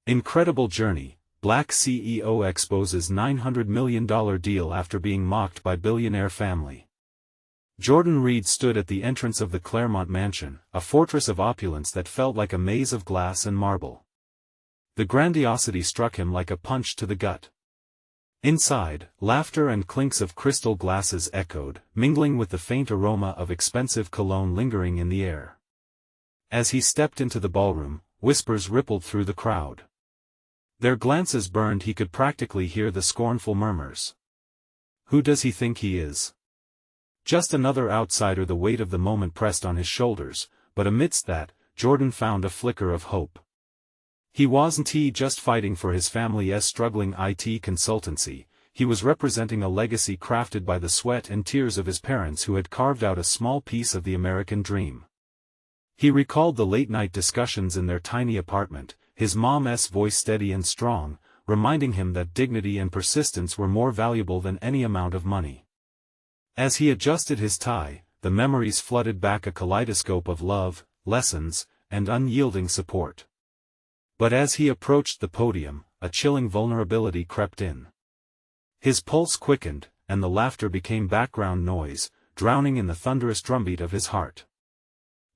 Incredible journey, Black CEO exposes $900 million deal after being mocked by billionaire family. Jordan Reed stood at the entrance of the Claremont mansion, a fortress of opulence that felt like a maze of glass and marble. The grandiosity struck him like a punch to the gut. Inside, laughter and clinks of crystal glasses echoed, mingling with the faint aroma of expensive cologne lingering in the air. As he stepped into the ballroom, whispers rippled through the crowd. Their glances burned. He could practically hear the scornful murmurs. Who does he think he is? Just another outsider. The weight of the moment pressed on his shoulders, but amidst that, Jordan found a flicker of hope. He wasn't just fighting for his family's struggling IT consultancy, he was representing a legacy crafted by the sweat and tears of his parents who had carved out a small piece of the American dream. He recalled the late-night discussions in their tiny apartment, his mom's voice steady and strong, reminding him that dignity and persistence were more valuable than any amount of money. As he adjusted his tie, the memories flooded back, a kaleidoscope of love, lessons, and unyielding support. But as he approached the podium, a chilling vulnerability crept in. His pulse quickened, and the laughter became background noise, drowning in the thunderous drumbeat of his heart.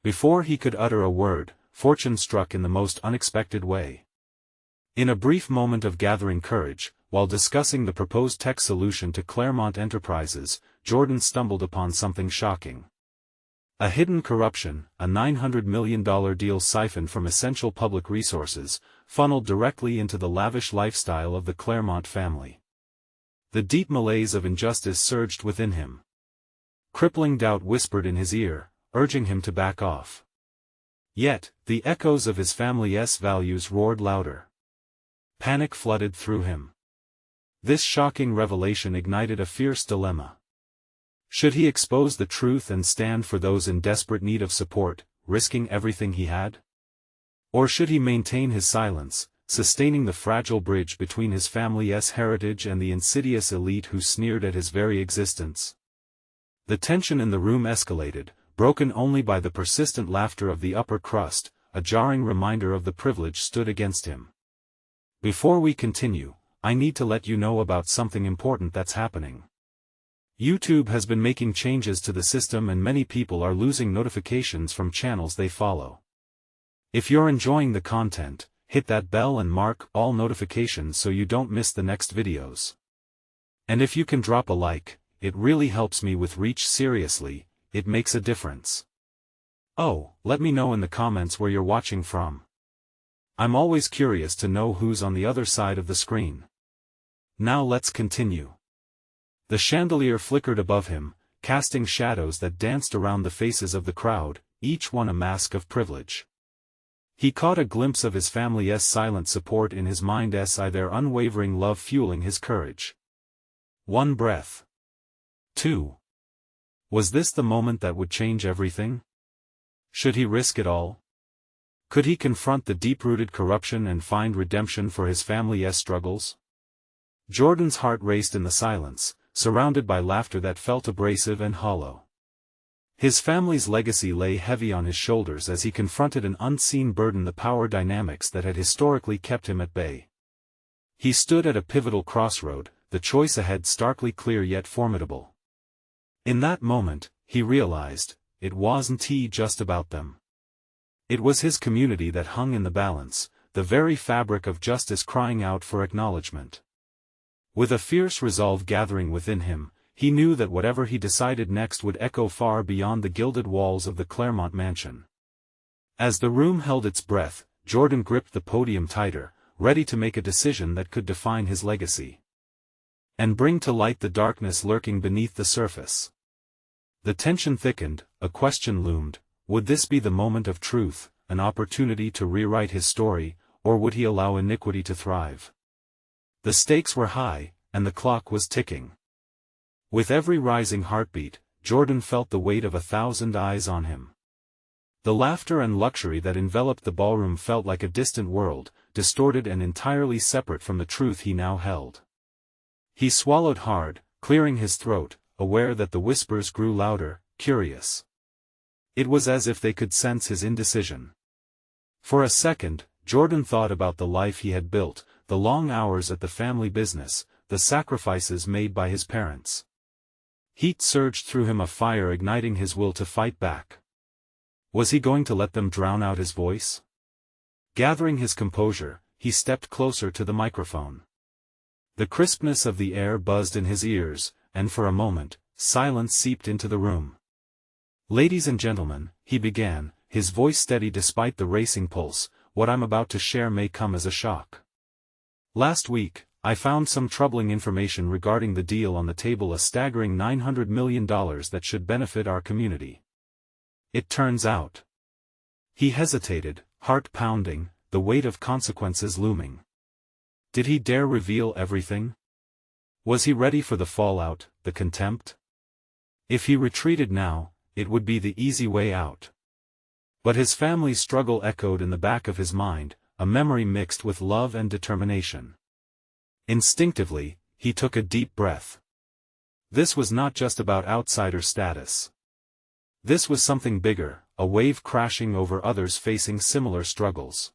Before he could utter a word, fortune struck in the most unexpected way. In a brief moment of gathering courage, while discussing the proposed tech solution to Claremont Enterprises, Jordan stumbled upon something shocking. A hidden corruption, a $900 million deal siphoned from essential public resources, funneled directly into the lavish lifestyle of the Claremont family. The deep malaise of injustice surged within him. Crippling doubt whispered in his ear, urging him to back off. Yet, the echoes of his family's values roared louder. Panic flooded through him. This shocking revelation ignited a fierce dilemma. Should he expose the truth and stand for those in desperate need of support, risking everything he had? Or should he maintain his silence, sustaining the fragile bridge between his family's heritage and the insidious elite who sneered at his very existence? The tension in the room escalated, broken only by the persistent laughter of the upper crust, a jarring reminder of the privilege stood against him. Before we continue, I need to let you know about something important that's happening. YouTube has been making changes to the system and many people are losing notifications from channels they follow. If you're enjoying the content, hit that bell and mark all notifications so you don't miss the next videos. And if you can drop a like, it really helps me with reach. Seriously, it makes a difference. Oh, let me know in the comments where you're watching from. I'm always curious to know who's on the other side of the screen. Now let's continue. The chandelier flickered above him, casting shadows that danced around the faces of the crowd, each one a mask of privilege. He caught a glimpse of his family's silent support in his mind's eye, their unwavering love fueling his courage. One breath. Two. Was this the moment that would change everything? Should he risk it all? Could he confront the deep-rooted corruption and find redemption for his family's struggles? Jordan's heart raced in the silence, surrounded by laughter that felt abrasive and hollow. His family's legacy lay heavy on his shoulders as he confronted an unseen burden, the power dynamics that had historically kept him at bay. He stood at a pivotal crossroad, the choice ahead starkly clear yet formidable. In that moment, he realized, it wasn't just about them. It was his community that hung in the balance, the very fabric of justice crying out for acknowledgement. With a fierce resolve gathering within him, he knew that whatever he decided next would echo far beyond the gilded walls of the Claremont mansion. As the room held its breath, Jordan gripped the podium tighter, ready to make a decision that could define his legacy and bring to light the darkness lurking beneath the surface. The tension thickened, a question loomed: would this be the moment of truth, an opportunity to rewrite his story, or would he allow iniquity to thrive? The stakes were high, and the clock was ticking. With every rising heartbeat, Jordan felt the weight of 1,000 eyes on him. The laughter and luxury that enveloped the ballroom felt like a distant world, distorted and entirely separate from the truth he now held. He swallowed hard, clearing his throat, aware that the whispers grew louder, curious. It was as if they could sense his indecision. For a second, Jordan thought about the life he had built, the long hours at the family business, the sacrifices made by his parents. Heat surged through him, a fire igniting his will to fight back. Was he going to let them drown out his voice? Gathering his composure, he stepped closer to the microphone. The crispness of the air buzzed in his ears, and for a moment, silence seeped into the room. "Ladies and gentlemen," he began, his voice steady despite the racing pulse, "what I'm about to share may come as a shock. Last week, I found some troubling information regarding the deal on the table, a staggering $900 million that should benefit our community. It turns out..." He hesitated, heart pounding, the weight of consequences looming. Did he dare reveal everything? Was he ready for the fallout, the contempt? If he retreated now, it would be the easy way out. But his family's struggle echoed in the back of his mind, a memory mixed with love and determination. Instinctively, he took a deep breath. This was not just about outsider status. This was something bigger, a wave crashing over others facing similar struggles.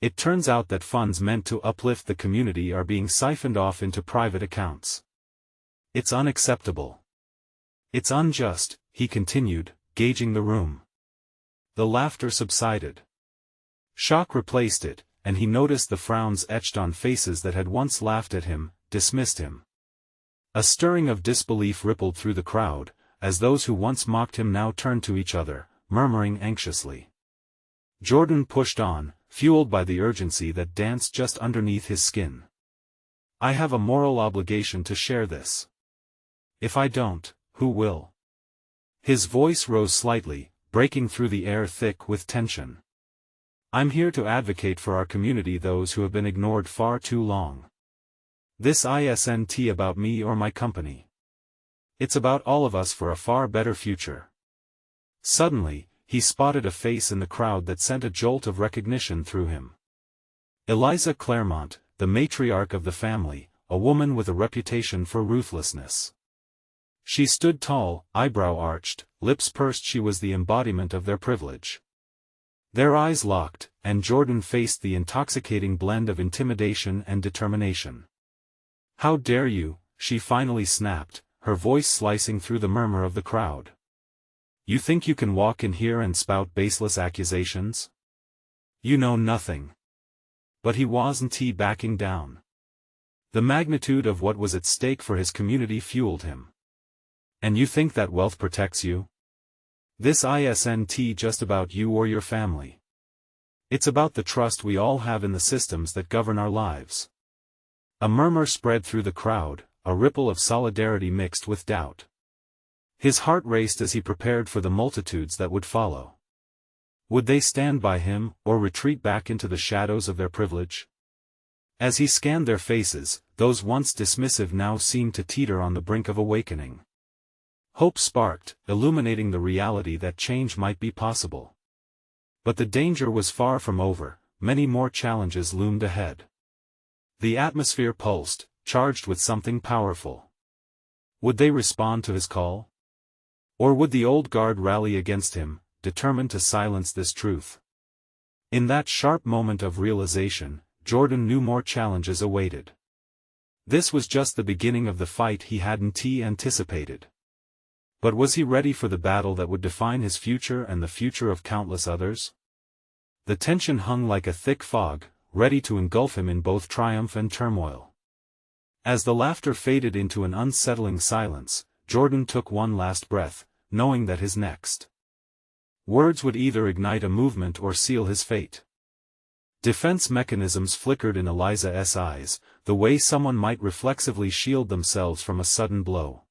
It turns out that funds meant to uplift the community are being siphoned off into private accounts. It's unacceptable. It's unjust, he continued, gauging the room. The laughter subsided. Shock replaced it, and he noticed the frowns etched on faces that had once laughed at him, dismissed him. A stirring of disbelief rippled through the crowd, as those who once mocked him now turned to each other, murmuring anxiously. Jordan pushed on, fueled by the urgency that danced just underneath his skin. "I have a moral obligation to share this. If I don't, who will?" His voice rose slightly, breaking through the air thick with tension. "I'm here to advocate for our community, those who have been ignored far too long. This isn't about me or my company. It's about all of us for a far better future." Suddenly, he spotted a face in the crowd that sent a jolt of recognition through him. Eliza Claremont, the matriarch of the family, a woman with a reputation for ruthlessness. She stood tall, eyebrow arched, lips pursed. She was the embodiment of their privilege. Their eyes locked, and Jordan faced the intoxicating blend of intimidation and determination. "How dare you," she finally snapped, her voice slicing through the murmur of the crowd. "You think you can walk in here and spout baseless accusations? You know nothing." But he wasn't backing down. The magnitude of what was at stake for his community fueled him. "And you think that wealth protects you? This isn't just about you or your family. It's about the trust we all have in the systems that govern our lives." A murmur spread through the crowd, a ripple of solidarity mixed with doubt. His heart raced as he prepared for the multitudes that would follow. Would they stand by him, or retreat back into the shadows of their privilege? As he scanned their faces, those once dismissive now seemed to teeter on the brink of awakening. Hope sparked, illuminating the reality that change might be possible. But the danger was far from over, many more challenges loomed ahead. The atmosphere pulsed, charged with something powerful. Would they respond to his call? Or would the old guard rally against him, determined to silence this truth? In that sharp moment of realization, Jordan knew more challenges awaited. This was just the beginning of the fight he hadn't anticipated. But was he ready for the battle that would define his future and the future of countless others? The tension hung like a thick fog, ready to engulf him in both triumph and turmoil. As the laughter faded into an unsettling silence, Jordan took one last breath, knowing that his next words would either ignite a movement or seal his fate. Defense mechanisms flickered in Eliza's eyes, the way someone might reflexively shield themselves from a sudden blow.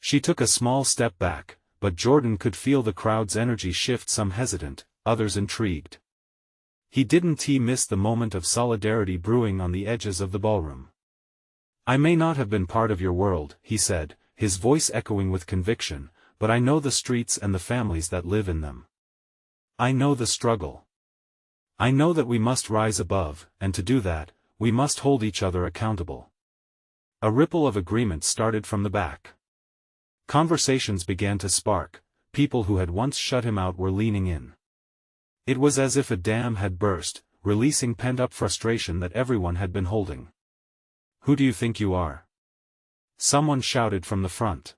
She took a small step back, but Jordan could feel the crowd's energy shift, some hesitant, others intrigued. He didn't miss the moment of solidarity brewing on the edges of the ballroom. "I may not have been part of your world," he said, his voice echoing with conviction, "but I know the streets and the families that live in them. I know the struggle. I know that we must rise above, and to do that, we must hold each other accountable." A ripple of agreement started from the back. Conversations began to spark, people who had once shut him out were leaning in. It was as if a dam had burst, releasing pent-up frustration that everyone had been holding. "Who do you think you are?" someone shouted from the front.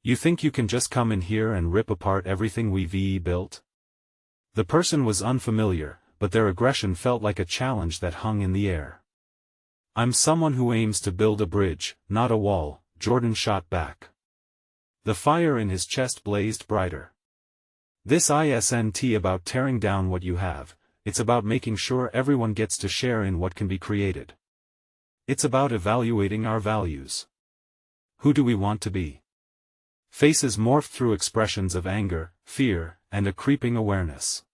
"You think you can just come in here and rip apart everything we've built?" The person was unfamiliar, but their aggression felt like a challenge that hung in the air. "I'm someone who aims to build a bridge, not a wall," Jordan shot back. The fire in his chest blazed brighter. "This isn't about tearing down what you have, it's about making sure everyone gets to share in what can be created. It's about evaluating our values. Who do we want to be?" Faces morphed through expressions of anger, fear, and a creeping awareness.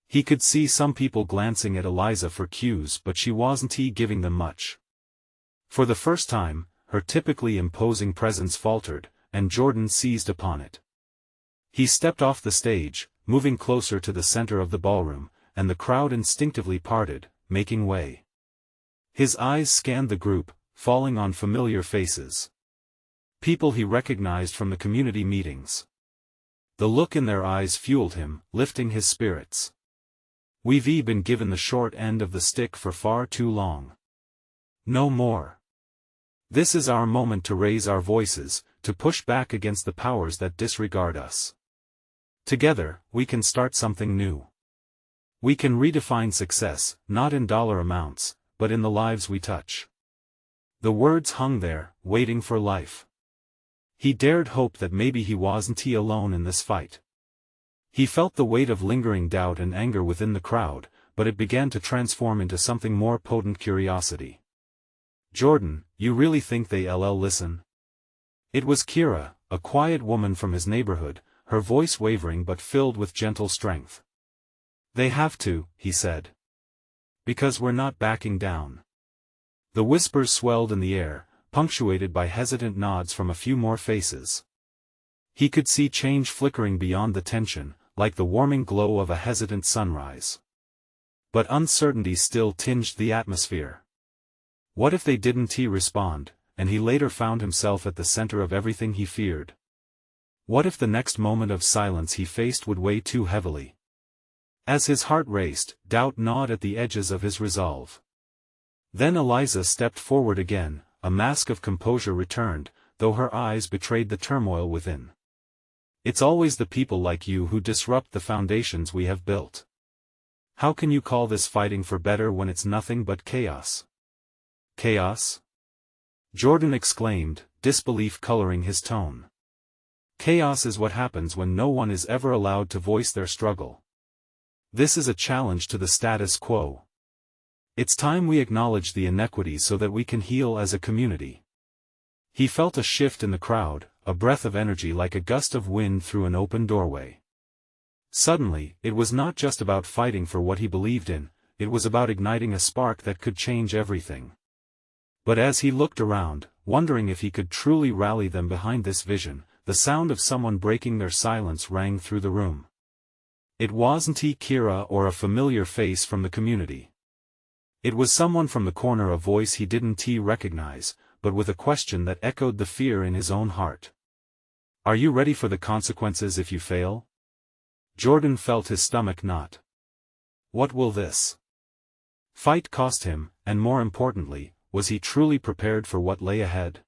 He could see some people glancing at Eliza for cues, but she wasn't giving them much. For the first time, her typically imposing presence faltered, and Jordan seized upon it. He stepped off the stage, moving closer to the center of the ballroom, and the crowd instinctively parted, making way. His eyes scanned the group, falling on familiar faces. People he recognized from the community meetings. The look in their eyes fueled him, lifting his spirits. "We've been given the short end of the stick for far too long. No more. This is our moment to raise our voices, to push back against the powers that disregard us. Together, we can start something new. We can redefine success, not in dollar amounts, but in the lives we touch." The words hung there, waiting for life. He dared hope that maybe he wasn't alone in this fight. He felt the weight of lingering doubt and anger within the crowd, but it began to transform into something more potent: curiosity. "Jordan, you really think they'll listen?" It was Kira, a quiet woman from his neighborhood, her voice wavering but filled with gentle strength. "They have to," he said. "Because we're not backing down." The whispers swelled in the air, punctuated by hesitant nods from a few more faces. He could see change flickering beyond the tension, like the warming glow of a hesitant sunrise. But uncertainty still tinged the atmosphere. What if they didn't respond, and he later found himself at the center of everything he feared? What if the next moment of silence he faced would weigh too heavily? As his heart raced, doubt gnawed at the edges of his resolve. Then Eliza stepped forward again, a mask of composure returned, though her eyes betrayed the turmoil within. "It's always the people like you who disrupt the foundations we have built. How can you call this fighting for better when it's nothing but chaos?" "Chaos?" Jordan exclaimed, disbelief coloring his tone. "Chaos is what happens when no one is ever allowed to voice their struggle. This is a challenge to the status quo. It's time we acknowledge the inequities so that we can heal as a community." He felt a shift in the crowd, a breath of energy like a gust of wind through an open doorway. Suddenly, it was not just about fighting for what he believed in, it was about igniting a spark that could change everything. But as he looked around, wondering if he could truly rally them behind this vision, the sound of someone breaking their silence rang through the room. It wasn't Kira or a familiar face from the community. It was someone from the corner, a voice he didn't recognize, but with a question that echoed the fear in his own heart. "Are you ready for the consequences if you fail?" Jordan felt his stomach knot. What will this fight cost him, and more importantly, was he truly prepared for what lay ahead?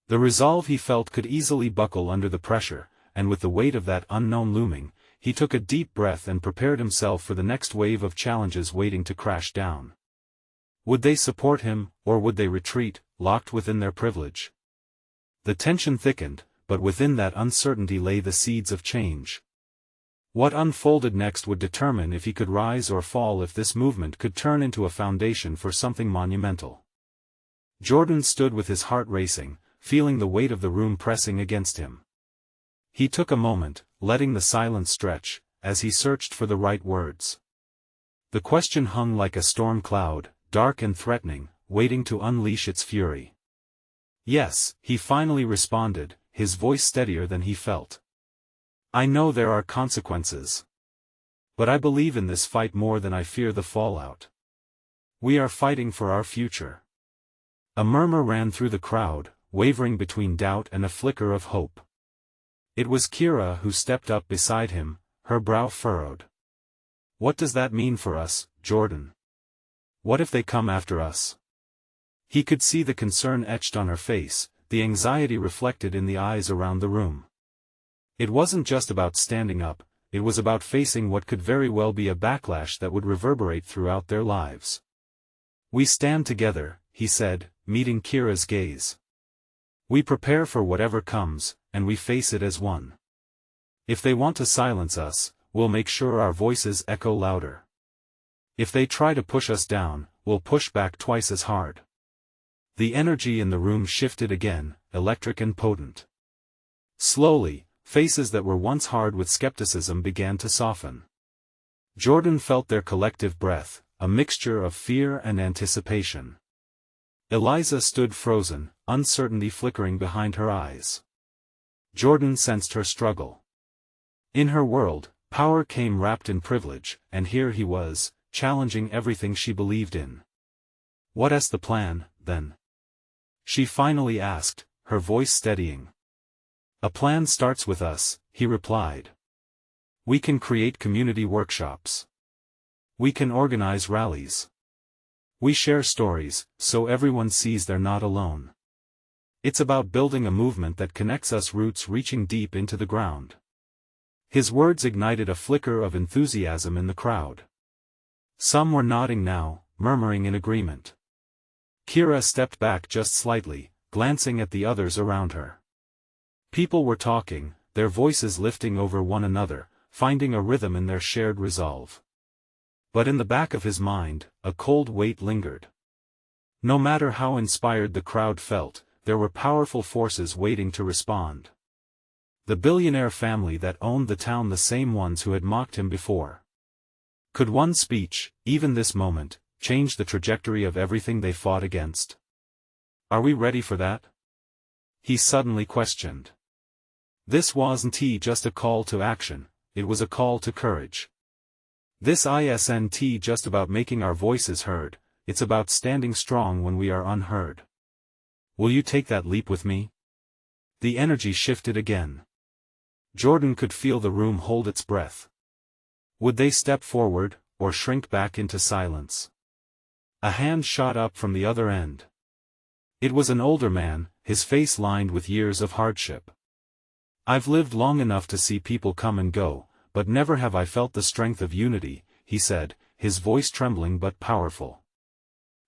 The resolve he felt could easily buckle under the pressure, and with the weight of that unknown looming, he took a deep breath and prepared himself for the next wave of challenges waiting to crash down. Would they support him, or would they retreat, locked within their privilege? The tension thickened, but within that uncertainty lay the seeds of change. What unfolded next would determine if he could rise or fall, if this movement could turn into a foundation for something monumental. Jordan stood with his heart racing, feeling the weight of the room pressing against him. He took a moment, letting the silence stretch, as he searched for the right words. The question hung like a storm cloud, dark and threatening, waiting to unleash its fury. "Yes," he finally responded, his voice steadier than he felt. "I know there are consequences. But I believe in this fight more than I fear the fallout. We are fighting for our future." A murmur ran through the crowd, wavering between doubt and a flicker of hope. It was Kira who stepped up beside him, her brow furrowed. "What does that mean for us, Jordan? What if they come after us? He could see the concern etched on her face, the anxiety reflected in the eyes around the room. It wasn't just about standing up, it was about facing what could very well be a backlash that would reverberate throughout their lives. We stand together, he said, meeting Kira's gaze. We prepare for whatever comes, and we face it as one. If they want to silence us, we'll make sure our voices echo louder. If they try to push us down, we'll push back twice as hard. The energy in the room shifted again, electric and potent. Slowly, faces that were once hard with skepticism began to soften. Jordan felt their collective breath, a mixture of fear and anticipation. Eliza stood frozen, uncertainty flickering behind her eyes. Jordan sensed her struggle. In her world, power came wrapped in privilege, and here he was, challenging everything she believed in. "What's the plan, then?" she finally asked, her voice steadying. "A plan starts with us," he replied. "We can create community workshops. We can organize rallies. We share stories, so everyone sees they're not alone. It's about building a movement that connects us, roots reaching deep into the ground." His words ignited a flicker of enthusiasm in the crowd. Some were nodding now, murmuring in agreement. Kira stepped back just slightly, glancing at the others around her. People were talking, their voices lifting over one another, finding a rhythm in their shared resolve. But in the back of his mind, a cold weight lingered. No matter how inspired the crowd felt, there were powerful forces waiting to respond. The billionaire family that owned the town, the same ones who had mocked him before. Could one speech, even this moment, change the trajectory of everything they fought against? "Are we ready for that?" he suddenly questioned. This wasn't just a call to action, it was a call to courage. This isn't just about making our voices heard, it's about standing strong when we are unheard. Will you take that leap with me? The energy shifted again. Jordan could feel the room hold its breath. Would they step forward, or shrink back into silence? A hand shot up from the other end. It was an older man, his face lined with years of hardship. "I've lived long enough to see people come and go, but never have I felt the strength of unity," he said, his voice trembling but powerful.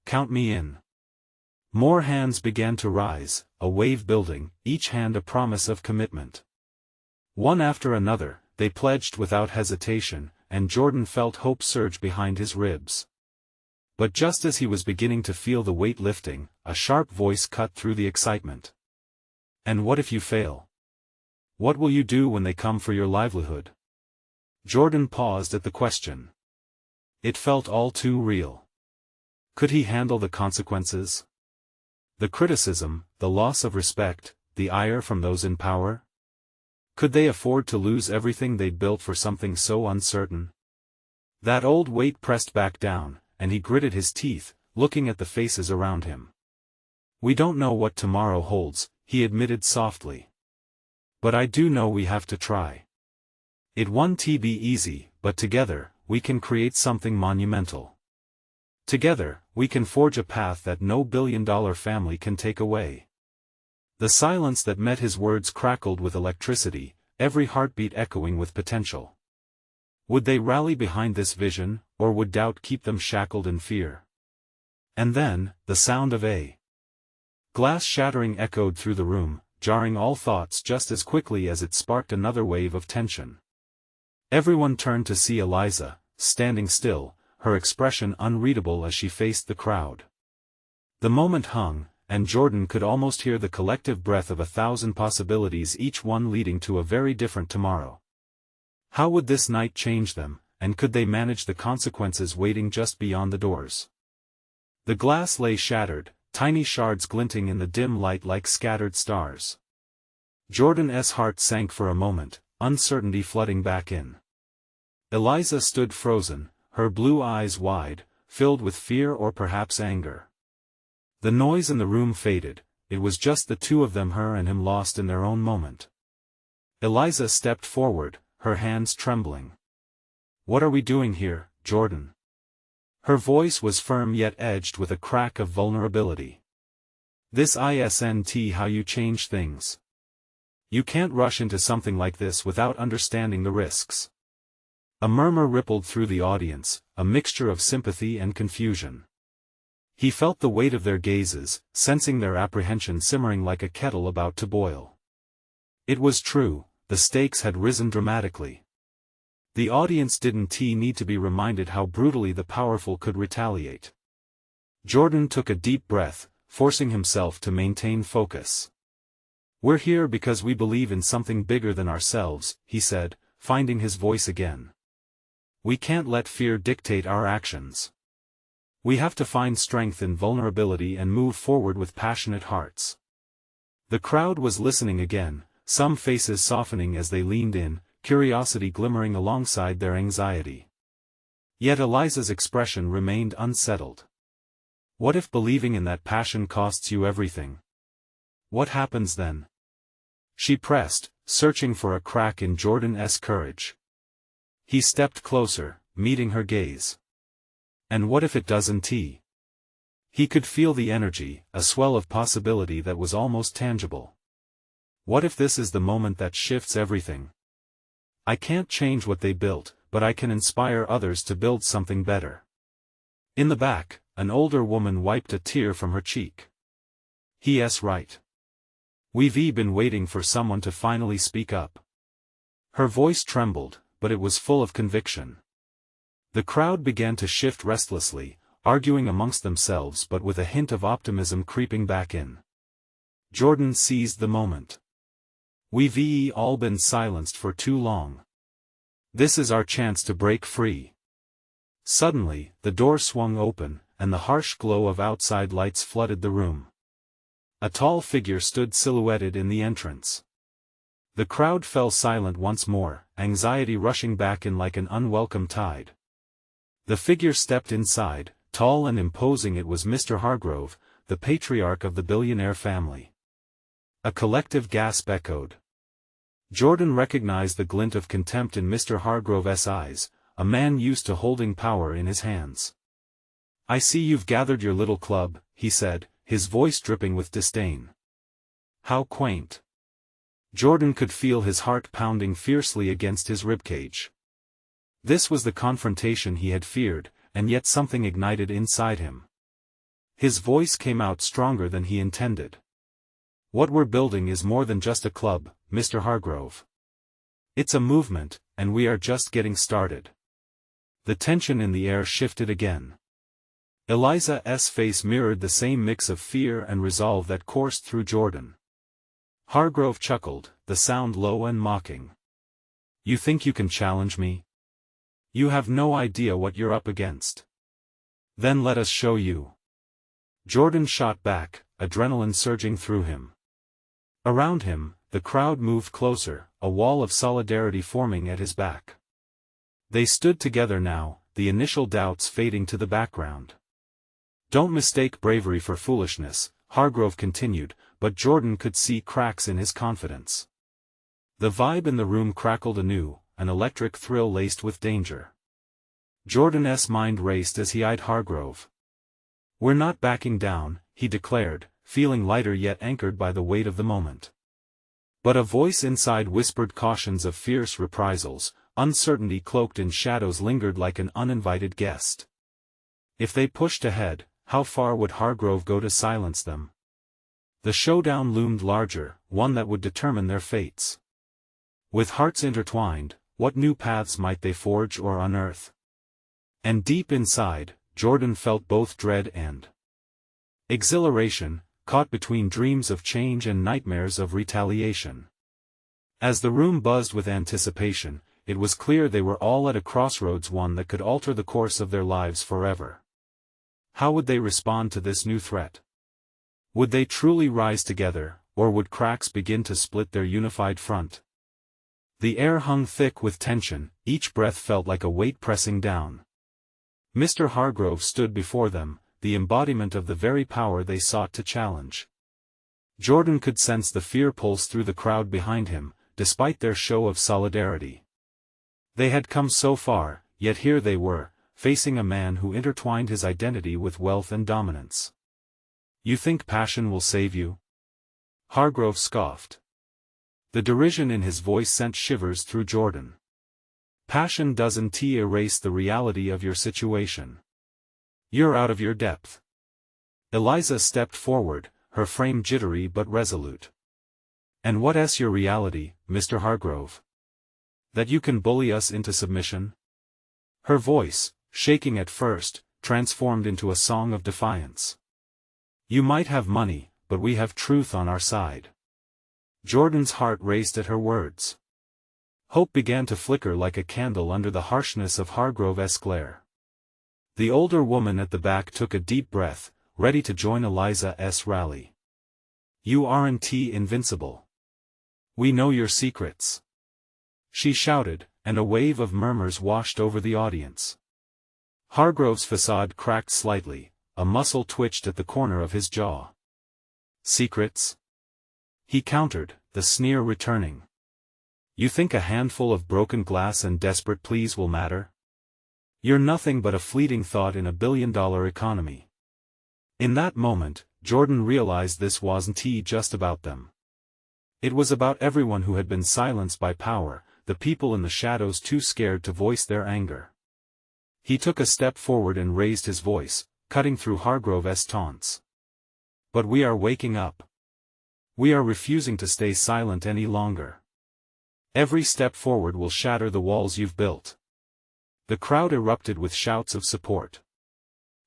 "Count me in." More hands began to rise, a wave building, each hand a promise of commitment. One after another, they pledged without hesitation, and Jordan felt hope surge behind his ribs. But just as he was beginning to feel the weight lifting, a sharp voice cut through the excitement. "And what if you fail? What will you do when they come for your livelihood?" Jordan paused at the question. It felt all too real. Could he handle the consequences? The criticism, the loss of respect, the ire from those in power? Could they afford to lose everything they'd built for something so uncertain? That old weight pressed back down, and he gritted his teeth, looking at the faces around him. "We don't know what tomorrow holds," he admitted softly. "But I do know we have to try. It won't be easy, but together, we can create something monumental. Together, we can forge a path that no billion-dollar family can take away." The silence that met his words crackled with electricity, every heartbeat echoing with potential. Would they rally behind this vision, or would doubt keep them shackled in fear? And then, the sound of a glass shattering echoed through the room, jarring all thoughts just as quickly as it sparked another wave of tension. Everyone turned to see Eliza, standing still, her expression unreadable as she faced the crowd. The moment hung, and Jordan could almost hear the collective breath of 1,000 possibilities, each one leading to a very different tomorrow. How would this night change them, and could they manage the consequences waiting just beyond the doors? The glass lay shattered, tiny shards glinting in the dim light like scattered stars. Jordan's heart sank for a moment, uncertainty flooding back in. Eliza stood frozen, her blue eyes wide, filled with fear or perhaps anger. The noise in the room faded, it was just the two of them, her and him, lost in their own moment. Eliza stepped forward, her hands trembling. "What are we doing here, Jordan?" Her voice was firm yet edged with a crack of vulnerability. "This isn't how you change things. You can't rush into something like this without understanding the risks." A murmur rippled through the audience, a mixture of sympathy and confusion. He felt the weight of their gazes, sensing their apprehension simmering like a kettle about to boil. It was true, the stakes had risen dramatically. The audience didn't need to be reminded how brutally the powerful could retaliate. Jordan took a deep breath, forcing himself to maintain focus. "We're here because we believe in something bigger than ourselves," he said, finding his voice again. "We can't let fear dictate our actions. We have to find strength in vulnerability and move forward with passionate hearts." The crowd was listening again, some faces softening as they leaned in, curiosity glimmering alongside their anxiety. Yet Eliza's expression remained unsettled. What if believing in that passion costs you everything? What happens then? She pressed, searching for a crack in Jordan's courage. He stepped closer, meeting her gaze. And what if it doesn't? He could feel the energy, a swell of possibility that was almost tangible. What if this is the moment that shifts everything? "I can't change what they built, but I can inspire others to build something better." In the back, an older woman wiped a tear from her cheek. "He's right. We've been waiting for someone to finally speak up." Her voice trembled, but it was full of conviction. The crowd began to shift restlessly, arguing amongst themselves but with a hint of optimism creeping back in. Jordan seized the moment. "We've all been silenced for too long. This is our chance to break free." Suddenly, the door swung open, and the harsh glow of outside lights flooded the room. A tall figure stood silhouetted in the entrance. The crowd fell silent once more, anxiety rushing back in like an unwelcome tide. The figure stepped inside, tall and imposing. It was Mr. Hargrove, the patriarch of the Billionaire family. A collective gasp echoed. Jordan recognized the glint of contempt in Mr. Hargrove's eyes, a man used to holding power in his hands. "I see you've gathered your little club," he said, his voice dripping with disdain. "How quaint." Jordan could feel his heart pounding fiercely against his ribcage. This was the confrontation he had feared, and yet something ignited inside him. His voice came out stronger than he intended. "What we're building is more than just a club, Mr. Hargrove. It's a movement, and we are just getting started." The tension in the air shifted again. Eliza's face mirrored the same mix of fear and resolve that coursed through Jordan. Hargrove chuckled, the sound low and mocking. "You think you can challenge me? You have no idea what you're up against. Then let us show you." Jordan shot back, adrenaline surging through him. Around him, the crowd moved closer, a wall of solidarity forming at his back. They stood together now, the initial doubts fading to the background. "Don't mistake bravery for foolishness," Hargrove continued, but Jordan could see cracks in his confidence. The vibe in the room crackled anew, an electric thrill laced with danger. Jordan's mind raced as he eyed Hargrove. "We're not backing down," he declared, feeling lighter yet anchored by the weight of the moment. But a voice inside whispered cautions of fierce reprisals, uncertainty cloaked in shadows lingered like an uninvited guest. If they pushed ahead, how far would Hargrove go to silence them? The showdown loomed larger, one that would determine their fates. With hearts intertwined, what new paths might they forge or unearth? And deep inside, Jordan felt both dread and exhilaration, caught between dreams of change and nightmares of retaliation. As the room buzzed with anticipation, it was clear they were all at a crossroads, one that could alter the course of their lives forever. How would they respond to this new threat? Would they truly rise together, or would cracks begin to split their unified front? The air hung thick with tension, each breath felt like a weight pressing down. Mr. Hargrove stood before them, the embodiment of the very power they sought to challenge. Jordan could sense the fear pulse through the crowd behind him, despite their show of solidarity. They had come so far, yet here they were, facing a man who intertwined his identity with wealth and dominance. "You think passion will save you?" Hargrove scoffed. The derision in his voice sent shivers through Jordan. "Passion doesn't erase the reality of your situation. You're out of your depth." Eliza stepped forward, her frame jittery but resolute. "And what's your reality, Mr. Hargrove? That you can bully us into submission?" Her voice, shaking at first, transformed into a song of defiance. "You might have money, but we have truth on our side." Jordan's heart raced at her words. Hope began to flicker like a candle under the harshness of Hargrove's glare. The older woman at the back took a deep breath, ready to join Eliza's rally. "You aren't invincible. We know your secrets," she shouted, and a wave of murmurs washed over the audience. Hargrove's facade cracked slightly, a muscle twitched at the corner of his jaw. "Secrets?" he countered, the sneer returning. "You think a handful of broken glass and desperate pleas will matter? You're nothing but a fleeting thought in a billion-dollar economy." In that moment, Jordan realized this wasn't just about them. It was about everyone who had been silenced by power, the people in the shadows too scared to voice their anger. He took a step forward and raised his voice, cutting through Hargrove's taunts. "But we are waking up. We are refusing to stay silent any longer. Every step forward will shatter the walls you've built." The crowd erupted with shouts of support.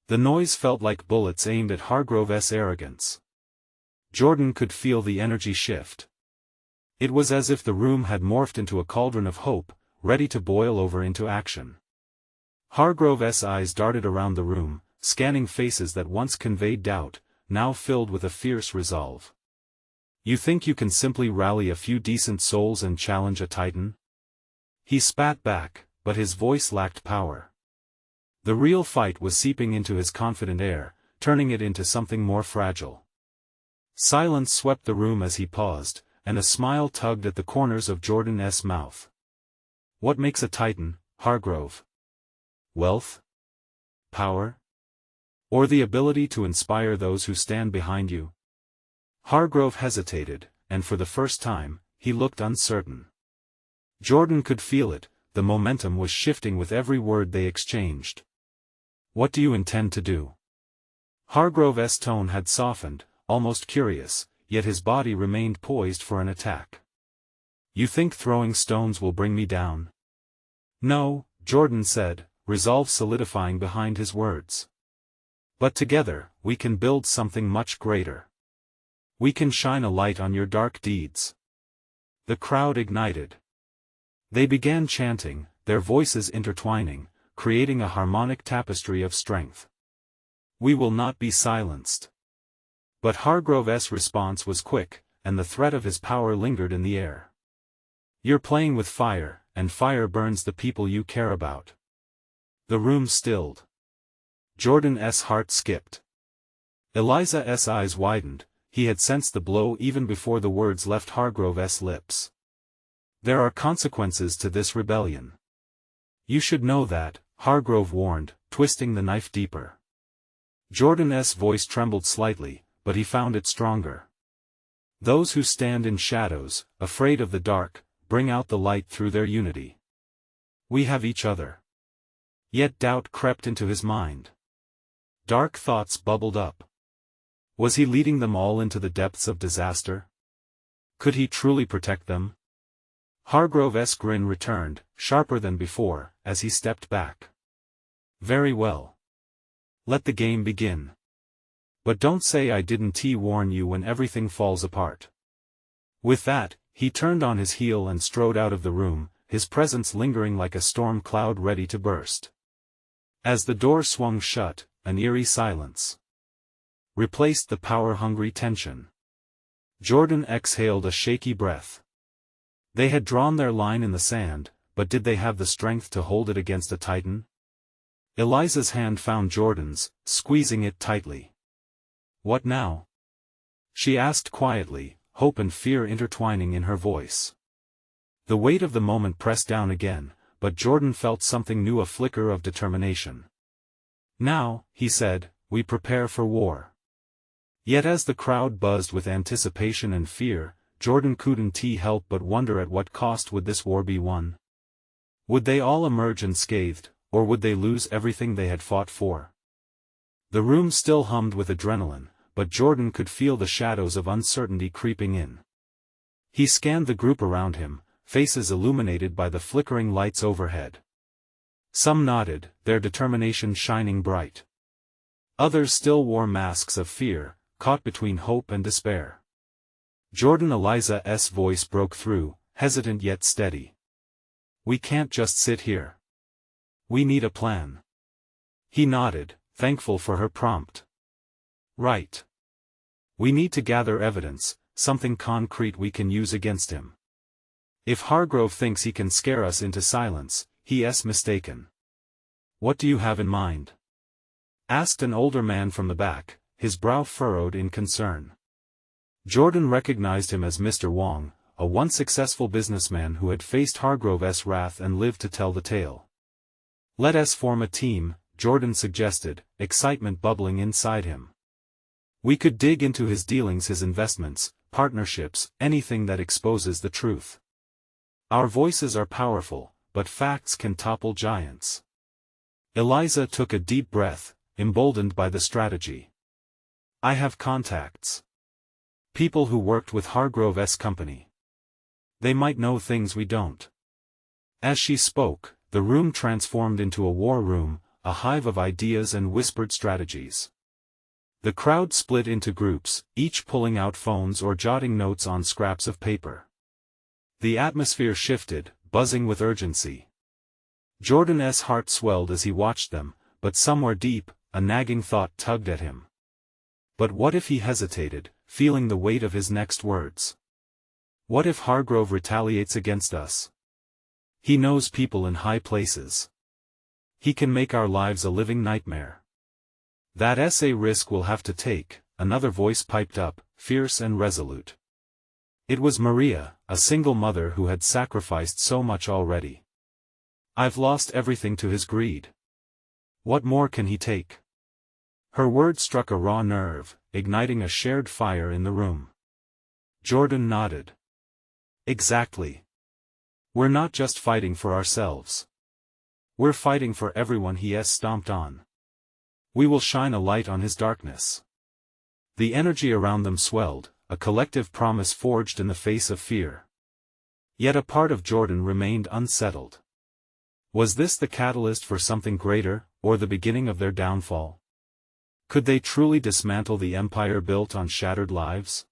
The noise felt like bullets aimed at Hargrove's arrogance. Jordan could feel the energy shift. It was as if the room had morphed into a cauldron of hope, ready to boil over into action. Hargrove's eyes darted around the room, scanning faces that once conveyed doubt, now filled with a fierce resolve. "You think you can simply rally a few decent souls and challenge a titan?" He spat back, but his voice lacked power. The real fight was seeping into his confident air, turning it into something more fragile. Silence swept the room as he paused, and a smile tugged at the corners of Jordan's mouth. "What makes a titan, Hargrove? Wealth? Power? Or the ability to inspire those who stand behind you?" Hargrove hesitated, and for the first time, he looked uncertain. Jordan could feel it, the momentum was shifting with every word they exchanged. "What do you intend to do?" Hargrove's tone had softened, almost curious, yet his body remained poised for an attack. "You think throwing stones will bring me down?" "No," Jordan said, resolve solidifying behind his words. "But together, we can build something much greater. We can shine a light on your dark deeds." The crowd ignited. They began chanting, their voices intertwining, creating a harmonic tapestry of strength. "We will not be silenced." But Hargrove's response was quick, and the threat of his power lingered in the air. "You're playing with fire, and fire burns the people you care about." The room stilled. Jordan's heart skipped. Eliza's eyes widened, he had sensed the blow even before the words left Hargrove's lips. "There are consequences to this rebellion. You should know that," Hargrove warned, twisting the knife deeper. Jordan's voice trembled slightly, but he found it stronger. "Those who stand in shadows, afraid of the dark, bring out the light through their unity. We have each other." Yet doubt crept into his mind. Dark thoughts bubbled up. Was he leading them all into the depths of disaster? Could he truly protect them? Hargrove's grin returned, sharper than before, as he stepped back. "Very well. Let the game begin. But don't say I didn't warn you when everything falls apart." With that, he turned on his heel and strode out of the room, his presence lingering like a storm cloud ready to burst. As the door swung shut, an eerie silence replaced the power-hungry tension. Jordan exhaled a shaky breath. They had drawn their line in the sand, but did they have the strength to hold it against a titan? Eliza's hand found Jordan's, squeezing it tightly. "What now?" she asked quietly, hope and fear intertwining in her voice. The weight of the moment pressed down again, but Jordan felt something new, a flicker of determination. "Now," he said, "we prepare for war." Yet as the crowd buzzed with anticipation and fear, Jordan couldn't help but wonder at what cost would this war be won. Would they all emerge unscathed, or would they lose everything they had fought for? The room still hummed with adrenaline, but Jordan could feel the shadows of uncertainty creeping in. He scanned the group around him, faces illuminated by the flickering lights overhead. Some nodded, their determination shining bright. Others still wore masks of fear, caught between hope and despair. Eliza's voice broke through, hesitant yet steady. "We can't just sit here. We need a plan." He nodded, thankful for her prompt. "Right. We need to gather evidence, something concrete we can use against him. If Hargrove thinks he can scare us into silence, he's mistaken." "What do you have in mind?" asked an older man from the back, his brow furrowed in concern. Jordan recognized him as Mr. Wong, a once successful businessman who had faced Hargrove's wrath and lived to tell the tale. "Let us form a team," Jordan suggested, excitement bubbling inside him. "We could dig into his dealings, his investments, partnerships, anything that exposes the truth. Our voices are powerful, but facts can topple giants." Eliza took a deep breath, emboldened by the strategy. "I have contacts. People who worked with Hargrove's company. They might know things we don't." As she spoke, the room transformed into a war room, a hive of ideas and whispered strategies. The crowd split into groups, each pulling out phones or jotting notes on scraps of paper. The atmosphere shifted, buzzing with urgency. Jordan's heart swelled as he watched them, but somewhere deep, a nagging thought tugged at him. But what if he hesitated, feeling the weight of his next words? What if Hargrove retaliates against us? He knows people in high places. He can make our lives a living nightmare. "That's a risk we'll have to take," another voice piped up, fierce and resolute. It was Maria, a single mother who had sacrificed so much already. "I've lost everything to his greed. What more can he take?" Her words struck a raw nerve, igniting a shared fire in the room. Jordan nodded. "Exactly. We're not just fighting for ourselves. We're fighting for everyone he has stomped on. We will shine a light on his darkness." The energy around them swelled, a collective promise forged in the face of fear. Yet a part of Jordan remained unsettled. Was this the catalyst for something greater, or the beginning of their downfall? Could they truly dismantle the empire built on shattered lives?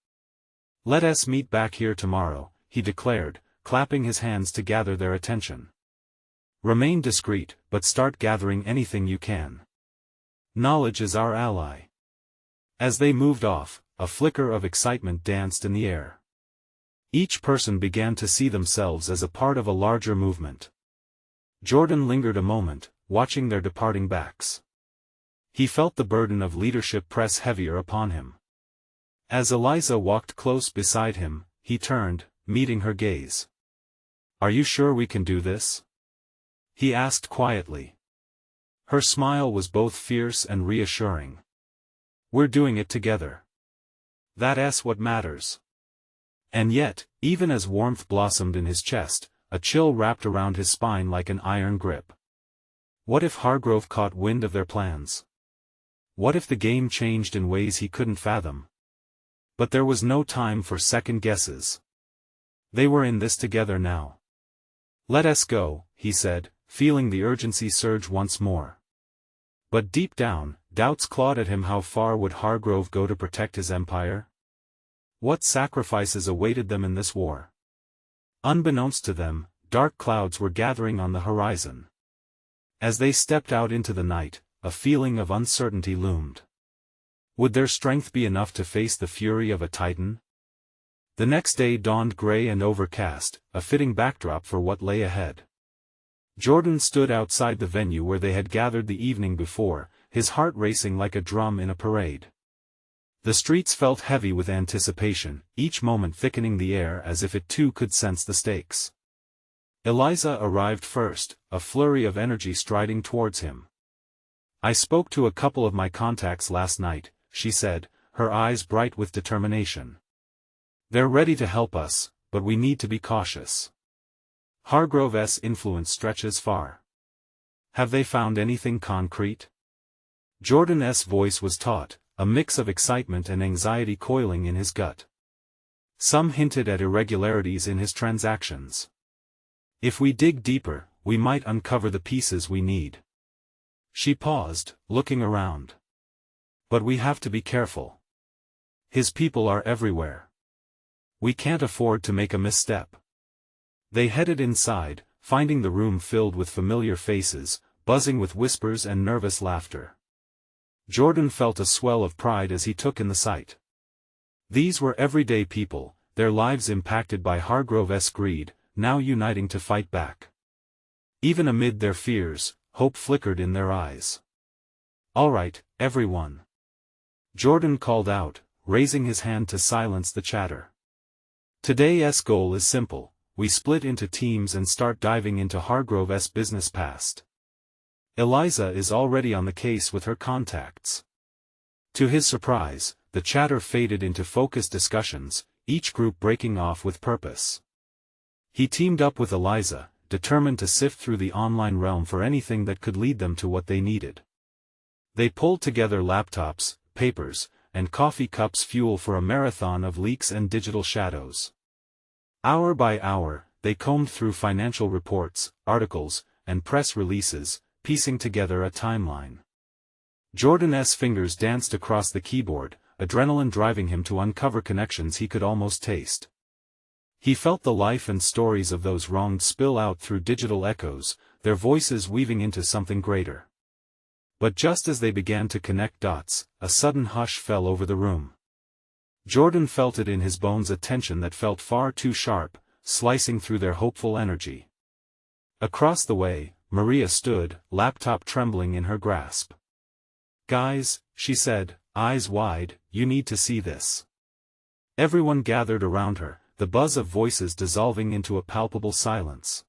"Let us meet back here tomorrow," he declared, clapping his hands to gather their attention. "Remain discreet, but start gathering anything you can. Knowledge is our ally." As they moved off, a flicker of excitement danced in the air. Each person began to see themselves as a part of a larger movement. Jordan lingered a moment, watching their departing backs. He felt the burden of leadership press heavier upon him. As Eliza walked close beside him, he turned, meeting her gaze. "Are you sure we can do this?" he asked quietly. Her smile was both fierce and reassuring. "We're doing it together. That's what matters." And yet, even as warmth blossomed in his chest, a chill wrapped around his spine like an iron grip. What if Hargrove caught wind of their plans? What if the game changed in ways he couldn't fathom? But there was no time for second guesses. They were in this together now. "Let us go," he said, feeling the urgency surge once more. But deep down, doubts clawed at him. How far would Hargrove go to protect his empire? What sacrifices awaited them in this war? Unbeknownst to them, dark clouds were gathering on the horizon. As they stepped out into the night, a feeling of uncertainty loomed. Would their strength be enough to face the fury of a titan? The next day dawned gray and overcast, a fitting backdrop for what lay ahead. Jordan stood outside the venue where they had gathered the evening before, his heart racing like a drum in a parade. The streets felt heavy with anticipation, each moment thickening the air as if it too could sense the stakes. Eliza arrived first, a flurry of energy striding towards him. "I spoke to a couple of my contacts last night," she said, her eyes bright with determination. "They're ready to help us, but we need to be cautious. Hargrove's influence stretches far." "Have they found anything concrete?" Jordan's voice was taut, a mix of excitement and anxiety coiling in his gut. "Some hinted at irregularities in his transactions. If we dig deeper, we might uncover the pieces we need." She paused, looking around. "But we have to be careful. His people are everywhere. We can't afford to make a misstep." They headed inside, finding the room filled with familiar faces, buzzing with whispers and nervous laughter. Jordan felt a swell of pride as he took in the sight. These were everyday people, their lives impacted by Hargrove's greed, now uniting to fight back. Even amid their fears, hope flickered in their eyes. "All right, everyone," Jordan called out, raising his hand to silence the chatter. "Today's goal is simple. We split into teams and start diving into Hargrove's business past. Eliza is already on the case with her contacts." To his surprise, the chatter faded into focused discussions, each group breaking off with purpose. He teamed up with Eliza, determined to sift through the online realm for anything that could lead them to what they needed. They pulled together laptops, papers, and coffee cups, fuel for a marathon of leaks and digital shadows. Hour by hour, they combed through financial reports, articles, and press releases, piecing together a timeline. Jordan's fingers danced across the keyboard, adrenaline driving him to uncover connections he could almost taste. He felt the life and stories of those wronged spill out through digital echoes, their voices weaving into something greater. But just as they began to connect dots, a sudden hush fell over the room. Jordan felt it in his bones, a tension that felt far too sharp, slicing through their hopeful energy. Across the way, Maria stood, laptop trembling in her grasp. "Guys," she said, eyes wide, "you need to see this." Everyone gathered around her, the buzz of voices dissolving into a palpable silence.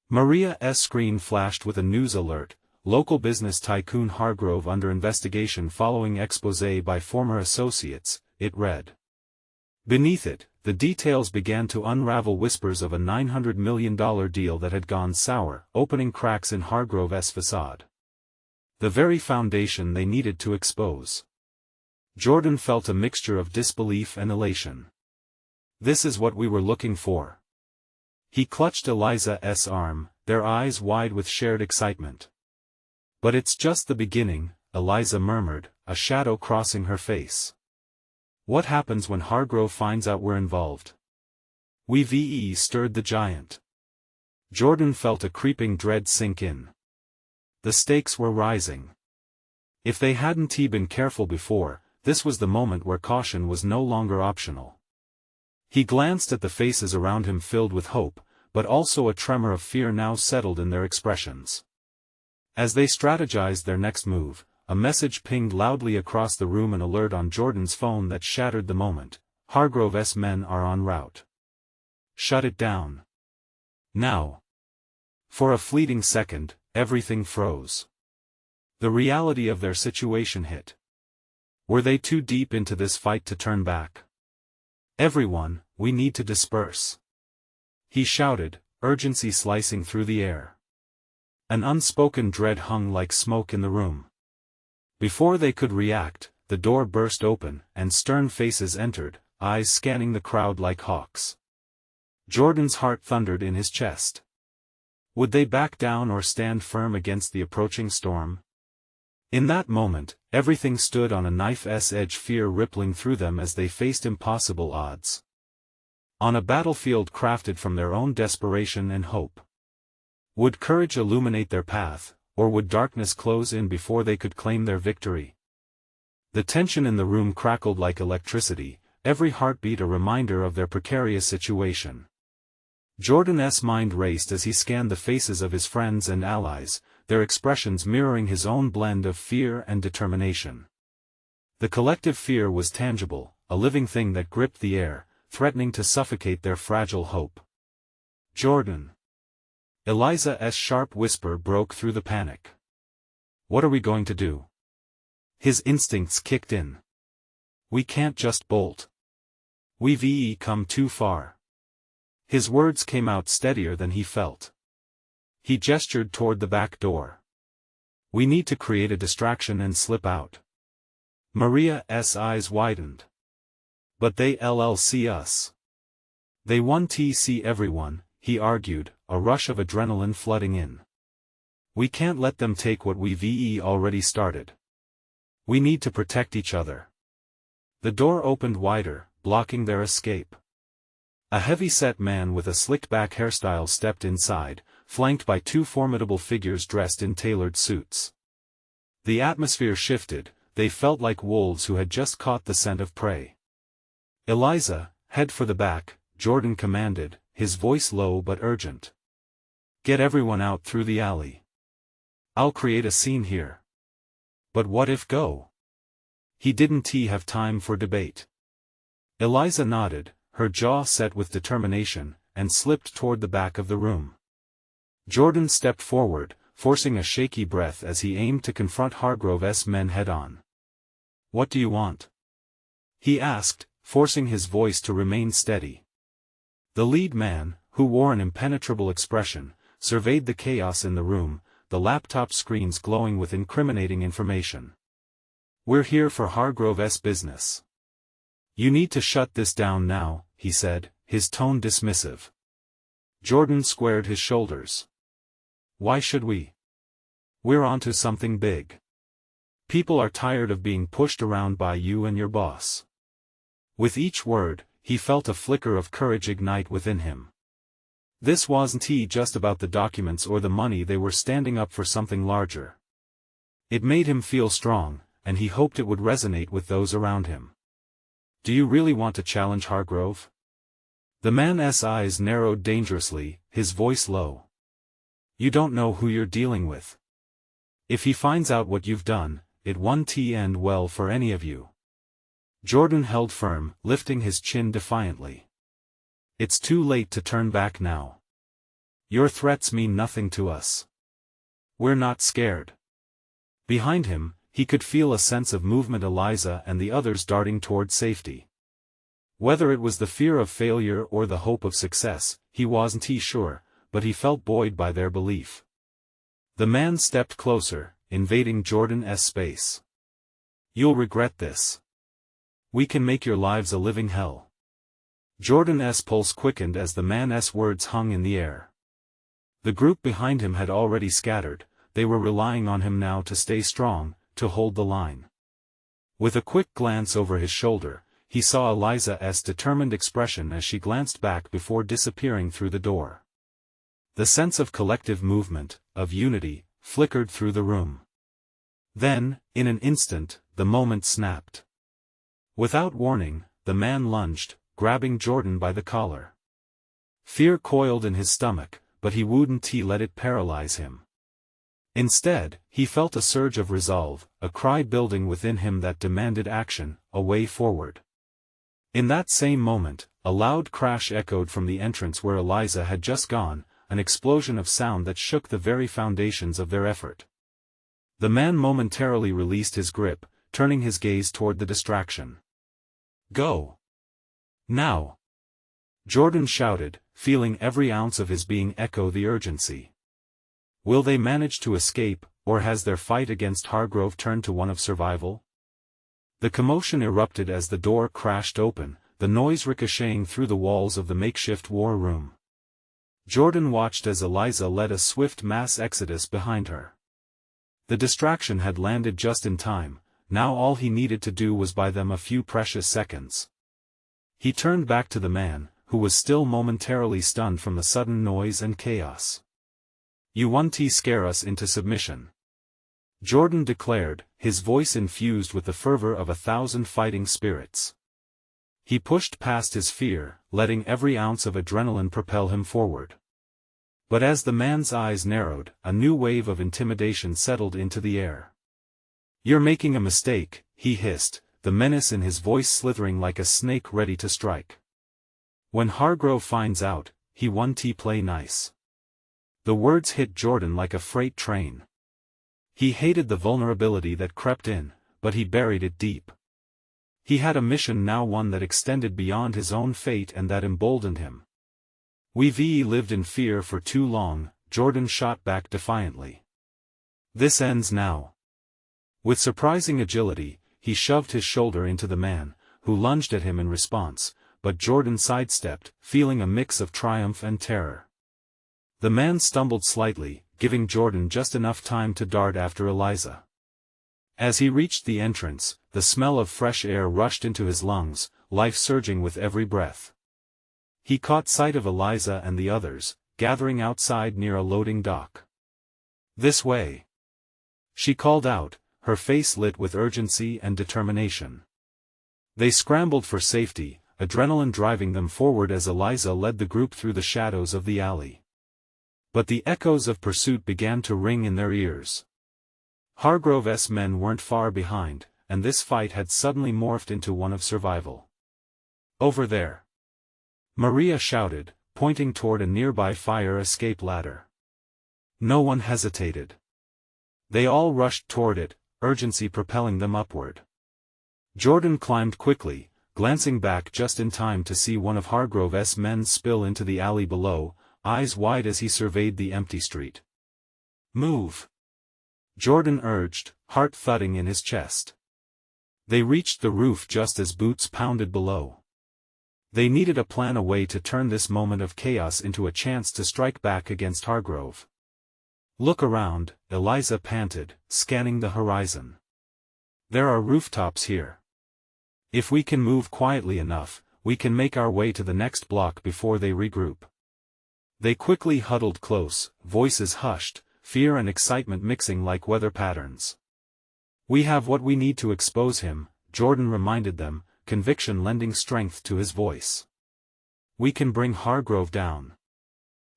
Maria's screen flashed with a news alert: local business tycoon Hargrove under investigation following exposé by former associates, it read. Beneath it, the details began to unravel, whispers of a $900 million deal that had gone sour, opening cracks in Hargrove's facade. The very foundation they needed to expose. Jordan felt a mixture of disbelief and elation. "This is what we were looking for." He clutched Eliza's arm, their eyes wide with shared excitement. "But it's just the beginning," Eliza murmured, a shadow crossing her face. "What happens when Hargrove finds out we're involved?" "We stirred the giant." Jordan felt a creeping dread sink in. The stakes were rising. If they hadn't been careful before, this was the moment where caution was no longer optional. He glanced at the faces around him, filled with hope, but also a tremor of fear now settled in their expressions. As they strategized their next move, a message pinged loudly across the room, an alert on Jordan's phone that shattered the moment. "Hargrove's men are en route. Shut it down. Now." For a fleeting second, everything froze. The reality of their situation hit. Were they too deep into this fight to turn back? "Everyone, we need to disperse," he shouted, urgency slicing through the air. An unspoken dread hung like smoke in the room. Before they could react, the door burst open, and stern faces entered, eyes scanning the crowd like hawks. Jordan's heart thundered in his chest. Would they back down or stand firm against the approaching storm? In that moment, everything stood on a knife's edge, fear rippling through them as they faced impossible odds. On a battlefield crafted from their own desperation and hope. Would courage illuminate their path, or would darkness close in before they could claim their victory? The tension in the room crackled like electricity, every heartbeat a reminder of their precarious situation. Jordan's mind raced as he scanned the faces of his friends and allies, their expressions mirroring his own blend of fear and determination. The collective fear was tangible, a living thing that gripped the air, threatening to suffocate their fragile hope. "Jordan," Eliza's sharp whisper broke through the panic. What are we going to do? His instincts kicked in. We can't just bolt. We've come too far. His words came out steadier than he felt. He gestured toward the back door. We need to create a distraction and slip out. Maria's eyes widened. But they'll see us. They won't see everyone, he argued, a rush of adrenaline flooding in. We can't let them take what we've already started. We need to protect each other. The door opened wider, blocking their escape. A heavy-set man with a slicked-back hairstyle stepped inside, flanked by two formidable figures dressed in tailored suits. The atmosphere shifted, they felt like wolves who had just caught the scent of prey. Eliza, head for the back, Jordan commanded, his voice low but urgent. Get everyone out through the alley. I'll create a scene here. But what if go? He didn't have time for debate. Eliza nodded, her jaw set with determination, and slipped toward the back of the room. Jordan stepped forward, forcing a shaky breath as he aimed to confront Hargrove's men head-on. What do you want? He asked, forcing his voice to remain steady. The lead man, who wore an impenetrable expression, surveyed the chaos in the room, the laptop screens glowing with incriminating information. We're here for Hargrove's business. You need to shut this down now, he said, his tone dismissive. Jordan squared his shoulders. Why should we? We're onto something big. People are tired of being pushed around by you and your boss. With each word, he felt a flicker of courage ignite within him. This wasn't just about the documents or the money, they were standing up for something larger. It made him feel strong, and he hoped it would resonate with those around him. Do you really want to challenge Hargrove? The man's eyes narrowed dangerously, his voice low. You don't know who you're dealing with. If he finds out what you've done, it won't end well for any of you. Jordan held firm, lifting his chin defiantly. It's too late to turn back now. Your threats mean nothing to us. We're not scared. Behind him, he could feel a sense of movement, Eliza and the others darting toward safety. Whether it was the fear of failure or the hope of success, he wasn't sure, but he felt buoyed by their belief. The man stepped closer, invading Jordan's space. You'll regret this. We can make your lives a living hell. Jordan's pulse quickened as the man's words hung in the air. The group behind him had already scattered, they were relying on him now to stay strong, to hold the line. With a quick glance over his shoulder, he saw Eliza's determined expression as she glanced back before disappearing through the door. The sense of collective movement, of unity, flickered through the room. Then, in an instant, the moment snapped. Without warning, the man lunged, grabbing Jordan by the collar. Fear coiled in his stomach, but he wouldn't let it paralyze him. Instead, he felt a surge of resolve, a cry building within him that demanded action, a way forward. In that same moment, a loud crash echoed from the entrance where Eliza had just gone, an explosion of sound that shook the very foundations of their effort. The man momentarily released his grip, turning his gaze toward the distraction. Go! Now! Jordan shouted, feeling every ounce of his being echo the urgency. Will they manage to escape, or has their fight against Hargrove turned to one of survival? The commotion erupted as the door crashed open, the noise ricocheting through the walls of the makeshift war room. Jordan watched as Eliza led a swift mass exodus behind her. The distraction had landed just in time, now all he needed to do was buy them a few precious seconds. He turned back to the man, who was still momentarily stunned from the sudden noise and chaos. You won't scare us into submission. Jordan declared, his voice infused with the fervor of 1,000 fighting spirits. He pushed past his fear, letting every ounce of adrenaline propel him forward. But as the man's eyes narrowed, a new wave of intimidation settled into the air. You're making a mistake, he hissed, the menace in his voice slithering like a snake ready to strike. When Hargrove finds out, he won't play nice. The words hit Jordan like a freight train. He hated the vulnerability that crept in, but he buried it deep. He had a mission now, one that extended beyond his own fate and that emboldened him. We've lived in fear for too long, Jordan shot back defiantly. This ends now. With surprising agility, he shoved his shoulder into the man, who lunged at him in response, but Jordan sidestepped, feeling a mix of triumph and terror. The man stumbled slightly, giving Jordan just enough time to dart after Eliza. As he reached the entrance, the smell of fresh air rushed into his lungs, life surging with every breath. He caught sight of Eliza and the others, gathering outside near a loading dock. "This way!" she called out, her face lit with urgency and determination. They scrambled for safety, adrenaline driving them forward as Eliza led the group through the shadows of the alley. But the echoes of pursuit began to ring in their ears. Hargrove's men weren't far behind, and this fight had suddenly morphed into one of survival. "Over there!" Maria shouted, pointing toward a nearby fire escape ladder. No one hesitated. They all rushed toward it, urgency propelling them upward. Jordan climbed quickly, glancing back just in time to see one of Hargrove's men spill into the alley below, eyes wide as he surveyed the empty street. "Move!" Jordan urged, heart thudding in his chest. They reached the roof just as boots pounded below. They needed a plan, a way to turn this moment of chaos into a chance to strike back against Hargrove. "Look around," Eliza panted, scanning the horizon. "There are rooftops here. If we can move quietly enough, we can make our way to the next block before they regroup." They quickly huddled close, voices hushed, fear and excitement mixing like weather patterns. "We have what we need to expose him," Jordan reminded them, conviction lending strength to his voice. "We can bring Hargrove down."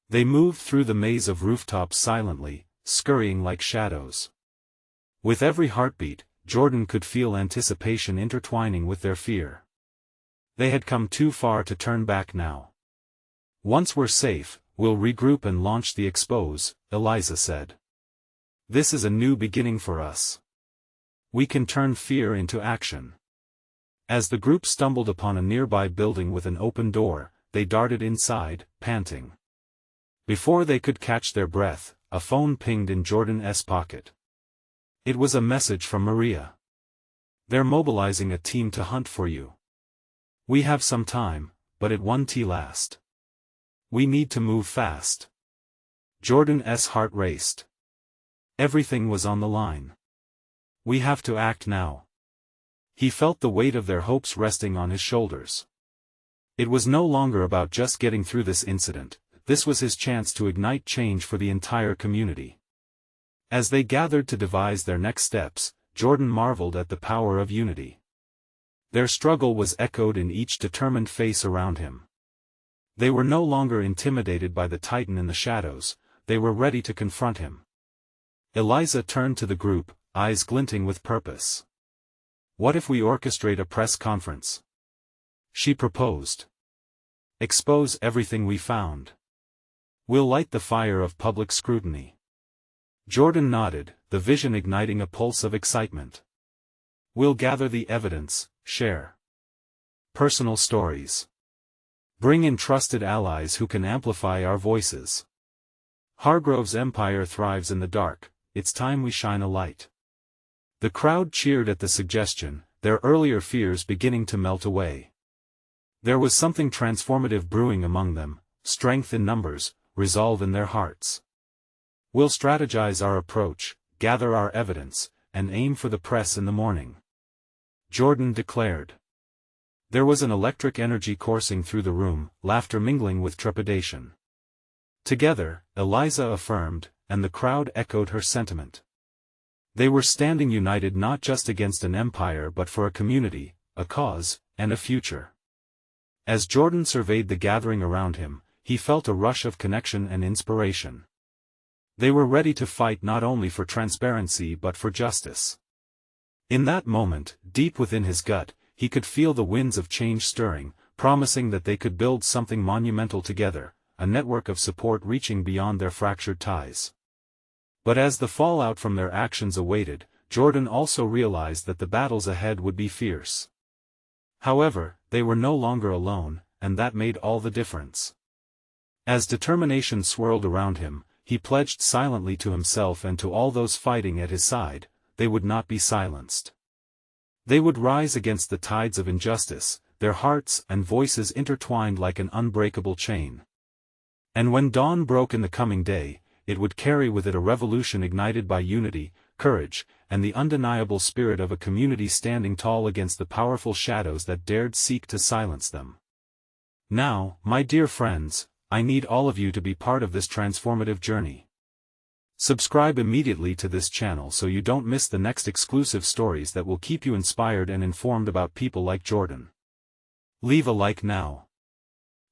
They moved through the maze of rooftops silently, scurrying like shadows. With every heartbeat, Jordan could feel anticipation intertwining with their fear. They had come too far to turn back now. "Once we're safe, we'll regroup and launch the expose," Eliza said. "This is a new beginning for us. We can turn fear into action." As the group stumbled upon a nearby building with an open door, they darted inside, panting. Before they could catch their breath, a phone pinged in Jordan's pocket. It was a message from Maria. "They're mobilizing a team to hunt for you. We have some time, but it won't last. We need to move fast." Jordan's heart raced. Everything was on the line. "We have to act now." He felt the weight of their hopes resting on his shoulders. It was no longer about just getting through this incident, this was his chance to ignite change for the entire community. As they gathered to devise their next steps, Jordan marveled at the power of unity. Their struggle was echoed in each determined face around him. They were no longer intimidated by the titan in the shadows, they were ready to confront him. Eliza turned to the group, eyes glinting with purpose. "What if we orchestrate a press conference?" she proposed. "Expose everything we found. We'll light the fire of public scrutiny." Jordan nodded, the vision igniting a pulse of excitement. "We'll gather the evidence, share personal stories. Bring in trusted allies who can amplify our voices. Hargrove's empire thrives in the dark, it's time we shine a light." The crowd cheered at the suggestion, their earlier fears beginning to melt away. There was something transformative brewing among them, strength in numbers, resolve in their hearts. "We'll strategize our approach, gather our evidence, and aim for the press in the morning," Jordan declared. There was an electric energy coursing through the room, laughter mingling with trepidation. "Together," Eliza affirmed, and the crowd echoed her sentiment. They were standing united not just against an empire but for a community, a cause, and a future. As Jordan surveyed the gathering around him, he felt a rush of connection and inspiration. They were ready to fight not only for transparency but for justice. In that moment, deep within his gut, he could feel the winds of change stirring, promising that they could build something monumental together, a network of support reaching beyond their fractured ties. But as the fallout from their actions awaited, Jordan also realized that the battles ahead would be fierce. However, they were no longer alone, and that made all the difference. As determination swirled around him, he pledged silently to himself and to all those fighting at his side, they would not be silenced. They would rise against the tides of injustice, their hearts and voices intertwined like an unbreakable chain. And when dawn broke in the coming day, it would carry with it a revolution ignited by unity, courage, and the undeniable spirit of a community standing tall against the powerful shadows that dared seek to silence them. Now, my dear friends, I need all of you to be part of this transformative journey. Subscribe immediately to this channel so you don't miss the next exclusive stories that will keep you inspired and informed about people like Jordan. Leave a like now.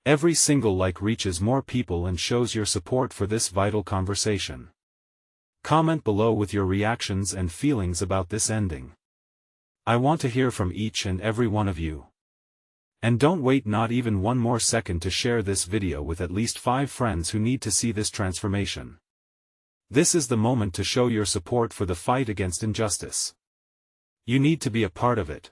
Every single like reaches more people and shows your support for this vital conversation. Comment below with your reactions and feelings about this ending. I want to hear from each and every one of you. And don't wait not even one more second to share this video with at least 5 friends who need to see this transformation. This is the moment to show your support for the fight against injustice. You need to be a part of it.